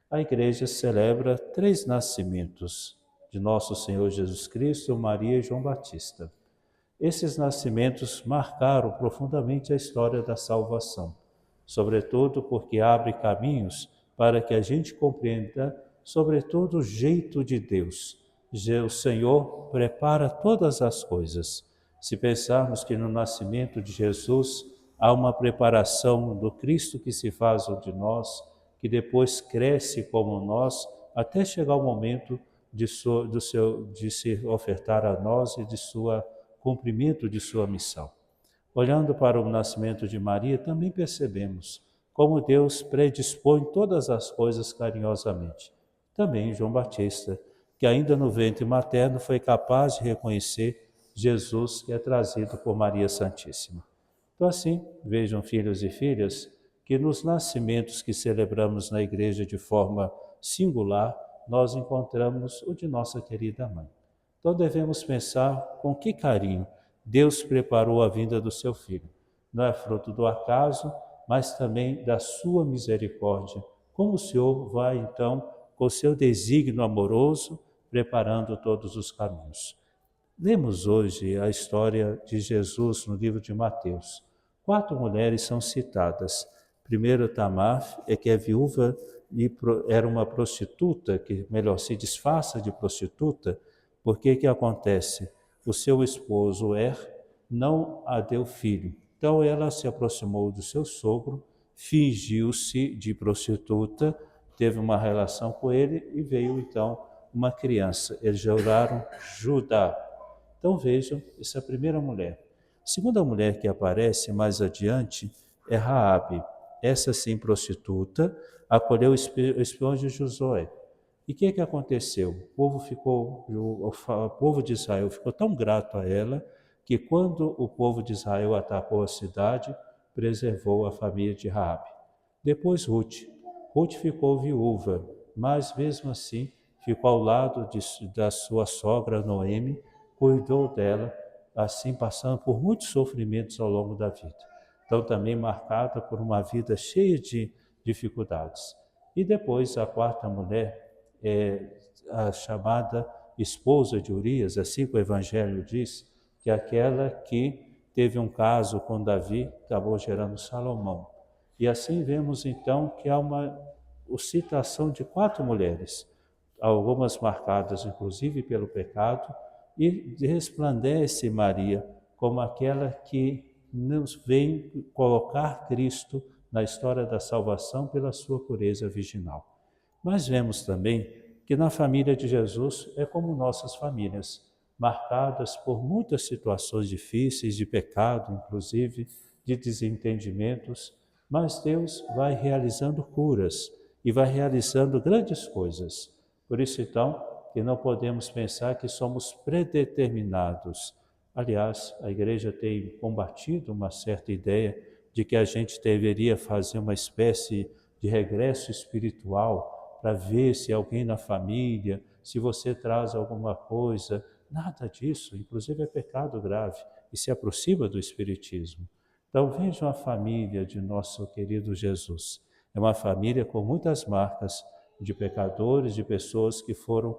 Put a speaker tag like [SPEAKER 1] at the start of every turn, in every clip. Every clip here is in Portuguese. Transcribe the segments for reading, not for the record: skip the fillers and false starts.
[SPEAKER 1] A igreja celebra 3 nascimentos de nosso Senhor Jesus Cristo, Maria e João Batista. Esses nascimentos marcaram profundamente a história da salvação, sobretudo porque abre caminhos para que a gente compreenda, sobretudo, o jeito de Deus. O Senhor prepara todas as coisas. Se pensarmos que no nascimento de Jesus há uma preparação do Cristo que se faz um de nós, que depois cresce como nós, até chegar o momento de se ofertar a nós e de sua cumprimento de sua missão. Olhando para o nascimento de Maria, também percebemos como Deus predispõe todas as coisas carinhosamente. Também João Batista, que ainda no ventre materno foi capaz de reconhecer Jesus que é trazido por Maria Santíssima. Então assim, vejam filhos e filhas, que nos nascimentos que celebramos na igreja de forma singular, nós encontramos o de nossa querida mãe. Então devemos pensar com que carinho Deus preparou a vinda do seu Filho. Não é fruto do acaso, mas também da sua misericórdia. Como o Senhor vai, então, com o seu desígnio amoroso, preparando todos os caminhos. Lemos hoje a história de Jesus no livro de Mateus. 4 mulheres são citadas. Primeiro, Tamar, que é viúva e era uma prostituta, que melhor se disfarça de prostituta, porque que acontece? O seu esposo não a deu filho. Então ela se aproximou do seu sogro, fingiu-se de prostituta, teve uma relação com ele e veio então uma criança. Eles juraram Judá. Então vejam, essa é a primeira mulher. A segunda mulher que aparece mais adiante é Raabe. Essa sim prostituta acolheu o espião de Josué. E o que aconteceu? O povo de Israel ficou tão grato a ela que quando o povo de Israel atacou a cidade, preservou a família de Raabe. Depois Ruth. Ruth ficou viúva, mas mesmo assim ficou ao lado da sua sogra Noemi, cuidou dela, assim passando por muitos sofrimentos ao longo da vida. Então também marcada por uma vida cheia de dificuldades. E depois a quarta mulher é a chamada esposa de Urias, assim que o Evangelho diz, que é aquela que teve um caso com Davi, acabou gerando Salomão. E assim vemos então que há uma citação de 4 mulheres, algumas marcadas inclusive pelo pecado, e resplandece Maria como aquela que nos vem colocar Cristo na história da salvação pela sua pureza virginal. Mas vemos também que na família de Jesus é como nossas famílias, marcadas por muitas situações difíceis, de pecado, inclusive, de desentendimentos, mas Deus vai realizando curas e vai realizando grandes coisas. Por isso, então, que não podemos pensar que somos predeterminados. Aliás, a igreja tem combatido uma certa ideia de que a gente deveria fazer uma espécie de regresso espiritual para ver se alguém na família, se você traz alguma coisa. Nada disso, inclusive é pecado grave e se aproxima do Espiritismo. Então vejam a família de nosso querido Jesus. É uma família com muitas marcas de pecadores, de pessoas que foram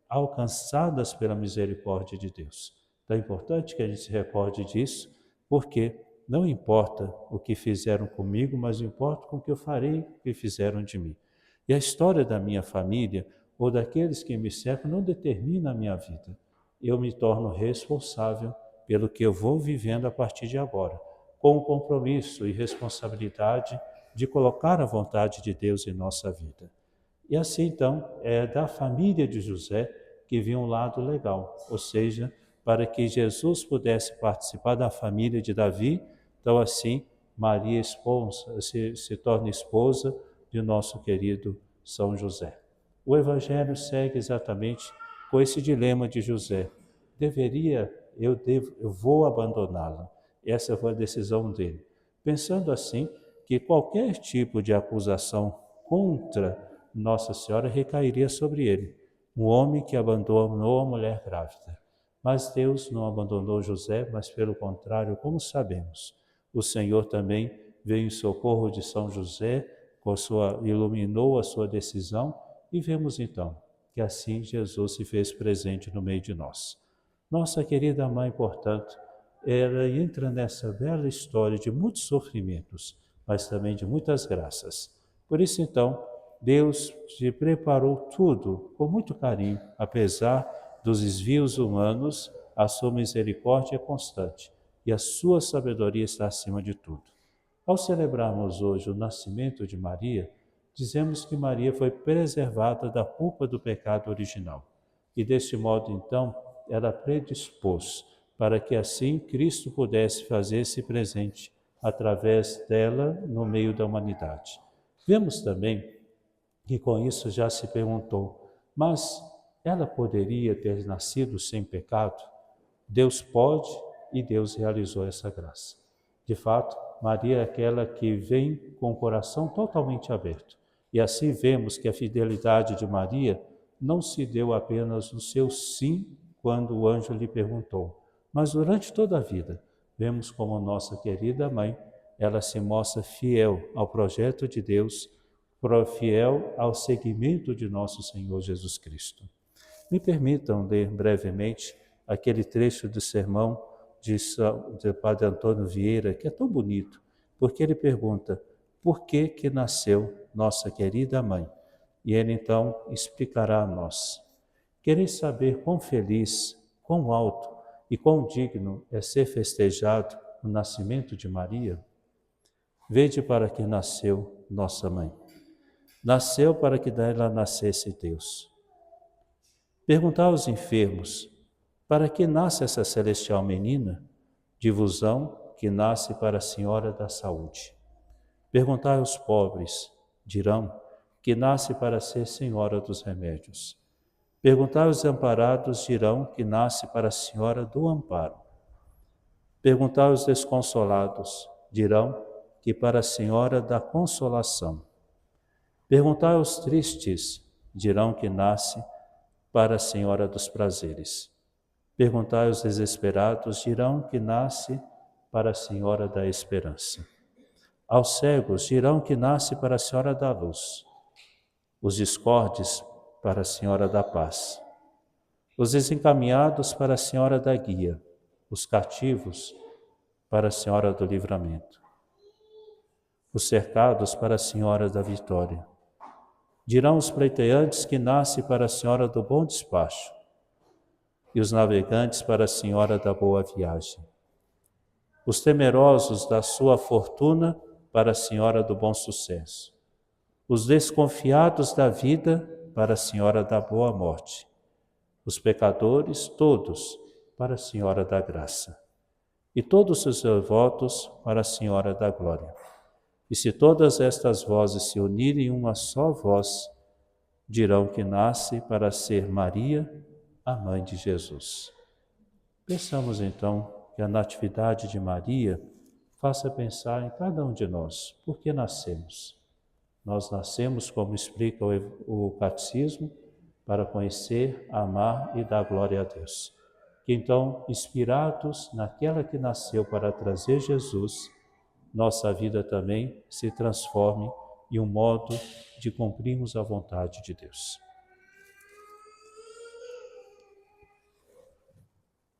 [SPEAKER 1] alcançadas pela misericórdia de Deus. Então é importante que a gente se recorde disso, porque não importa o que fizeram comigo, mas importa com o que eu farei, o que fizeram de mim. E a história da minha família ou daqueles que me cercam não determina a minha vida. Eu me torno responsável pelo que eu vou vivendo a partir de agora, com o compromisso e responsabilidade de colocar a vontade de Deus em nossa vida. E assim, então, é da família de José que vinha um lado legal, ou seja, para que Jesus pudesse participar da família de Davi, então assim, Maria se torna esposa de nosso querido São José. O Evangelho segue exatamente com esse dilema de José. Eu vou abandoná-la. Essa foi a decisão dele. Pensando assim, que qualquer tipo de acusação contra Nossa Senhora recairia sobre ele, um homem que abandonou a mulher grávida. Mas Deus não abandonou José, mas pelo contrário, como sabemos, o Senhor também veio em socorro de São José, iluminou a sua decisão e vemos então que assim Jesus se fez presente no meio de nós. Nossa querida mãe, portanto, ela entra nessa bela história de muitos sofrimentos, mas também de muitas graças. Por isso, então, Deus te preparou tudo com muito carinho, apesar dos desvios humanos, a sua misericórdia é constante e a sua sabedoria está acima de tudo. Ao celebrarmos hoje o nascimento de Maria, dizemos que Maria foi preservada da culpa do pecado original. E deste modo, então, ela predispôs para que assim Cristo pudesse fazer-se presente através dela no meio da humanidade. Vemos também que com isso já se perguntou, mas ela poderia ter nascido sem pecado? Deus pode e Deus realizou essa graça. De fato, Maria é aquela que vem com o coração totalmente aberto. E assim vemos que a fidelidade de Maria não se deu apenas no seu sim, quando o anjo lhe perguntou, mas durante toda a vida. Vemos como nossa querida mãe, ela se mostra fiel ao projeto de Deus, fiel ao seguimento de nosso Senhor Jesus Cristo. Me permitam ler brevemente aquele trecho do sermão de Padre Antônio Vieira, que é tão bonito, porque ele pergunta, por que nasceu nossa querida mãe? E ele então explicará a nós. Quereis saber quão feliz, quão alto e quão digno é ser festejado o nascimento de Maria? Vede para que nasceu nossa mãe. Nasceu para que dela nascesse Deus. Perguntai aos enfermos, para que nasce essa celestial menina? Divusão que nasce para a Senhora da Saúde. Perguntai aos pobres, dirão, que nasce para ser Senhora dos Remédios. Perguntai aos amparados, dirão, que nasce para a Senhora do Amparo. Perguntai aos desconsolados, dirão, que para a Senhora da Consolação. Perguntai aos tristes, dirão que nasce para a Senhora dos Prazeres. Perguntai aos desesperados, dirão que nasce para a Senhora da Esperança. Aos cegos, dirão que nasce para a Senhora da Luz. Os discordes, para a Senhora da Paz. Os desencaminhados, para a Senhora da Guia. Os cativos, para a Senhora do Livramento. Os cercados, para a Senhora da Vitória. Dirão os pleiteantes que nasce para a Senhora do Bom Despacho, e os navegantes para a Senhora da Boa Viagem. Os temerosos da sua fortuna para a Senhora do Bom Sucesso. Os desconfiados da vida para a Senhora da Boa Morte. Os pecadores, todos, para a Senhora da Graça. E todos os devotos para a Senhora da Glória. E se todas estas vozes se unirem em uma só voz, dirão que nasce para ser Maria, a mãe de Jesus. Pensamos então que a natividade de Maria faça pensar em cada um de nós, por que nascemos. Nós nascemos, como explica o Catecismo, para conhecer, amar e dar glória a Deus. Que então, inspirados naquela que nasceu para trazer Jesus, nossa vida também se transforme em um modo de cumprirmos a vontade de Deus.